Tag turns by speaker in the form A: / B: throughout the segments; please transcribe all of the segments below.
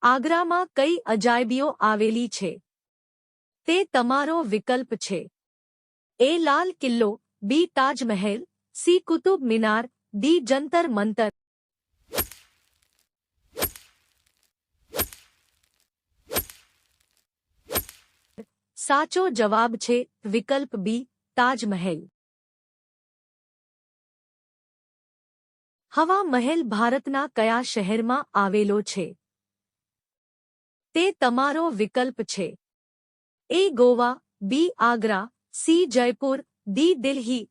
A: આગ્રામાં કઈ અજાયબીઓ આવેલી છે? તે તમારો વિકલ્પ છે. એ. લાલ કિલ્લો, બી. તાજમહેલ, સી. કુતુબ મિનાર, ડી. જંતર મંતર. સાચો જવાબ છે વિકલ્પ બી, તાજમહેલ. હવા મહેલ ભારતના કયા શહેરમાં આવેલો છે? તે તમારો વિકલ્પ છે. એ. ગોવા, બી. આગ્રા, સી. જયપુર, ડી. દિલ્હી.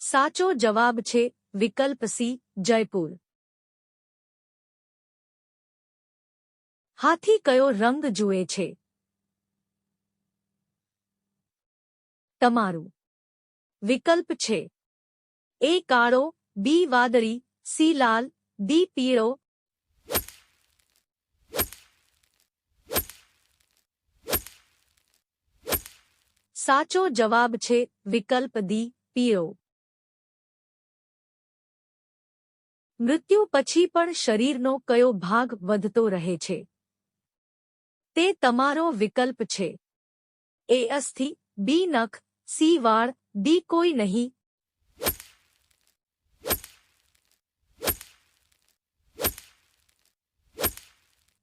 A: સાચો જવાબ છે વિકલ્પ સી, જયપુર. હાથી કયો રંગ જુએ છે? તમારું વિકલ્પ છે. એ. કાળો, બી. વાદળી, સી. લાલ, ડી. પીળો. સાચો જવાબ છે વિકલ્પ ડી. પીળો. મૃત્યુ પછી પણ શરીરનો કયો ભાગ વધતો રહે છે? તે તમારો વિકલ્પ છે. એ. અસ્થિ, બી. નખ, સી. વાળ, ડી. કોઈ નહીં.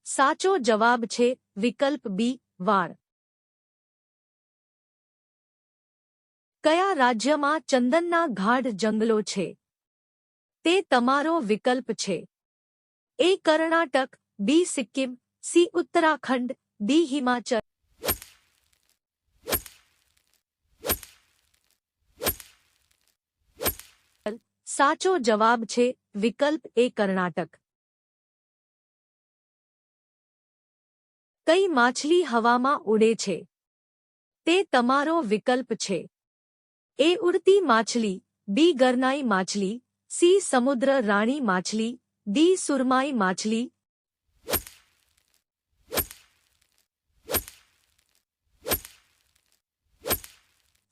A: સાચો જવાબ છે વિકલ્પ બી. વાળ. કયા રાજ્યમાં ચંદનના ગાઢ જંગલો છે? તે તમારો વિકલ્પ છે. એ. કર્ણાટક, બી. સિક્કિમ, સી. ઉત્તરાખંડ, ડી. હિમાચલ. સાચો જવાબ છે વિકલ્પ એ. કર્ણાટક. કઈ માછલી હવામાં ઉડે છે? તે તમારો વિકલ્પ છે. એ. ઉડતી માછલી, બી. ગરનાઈ માછલી, સી. સમુદ્ર રાણી માછલી, ડી. સુરમાઈ માછલી.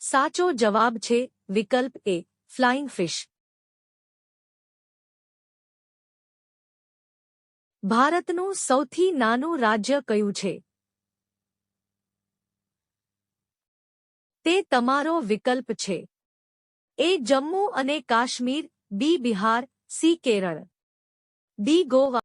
A: સાચો જવાબ છે વિકલ્પ એ. Flying fish. ભારતનું સૌથી નાનું રાજ્ય કયું છે? તે તમારો વિકલ્પ છે. એ. જમ્મુ અને કાશ્મીર, બી. બિહાર, સી. કેરળ, ડી. ગોવા.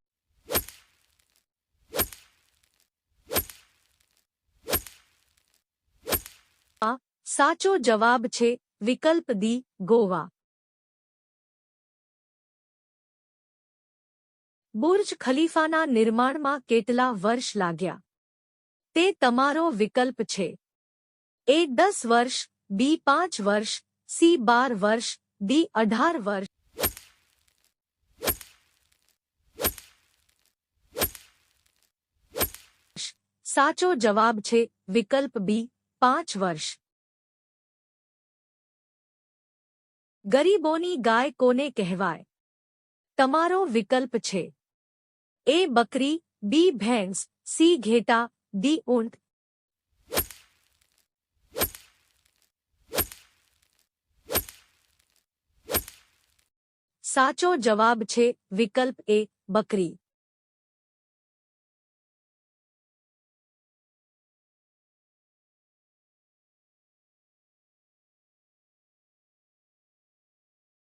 A: સાચો જવાબ છે વિકલ્પ ડી. ગોવા. બુર્જ ખલીફાના નિર્માણમાં કેટલા વર્ષ લાગ્યા? તે તમારો વિકલ્પ છે. એ. 10 વર્ષ, બી. 5 વર્ષ, સી. 12 વર્ષ, ડી. 18 વર્ષ. સાચો જવાબ છે વિકલ્પ બી. 5 વર્ષ. ગરીબોની ગાય કોને કહેવાય? તમારો વિકલ્પ છે. એ. બકરી, બી. ભેંસ, સી. ઘેટા, ડી. ઊંટ. સાચો જવાબ છે વિકલ્પ એ. બકરી.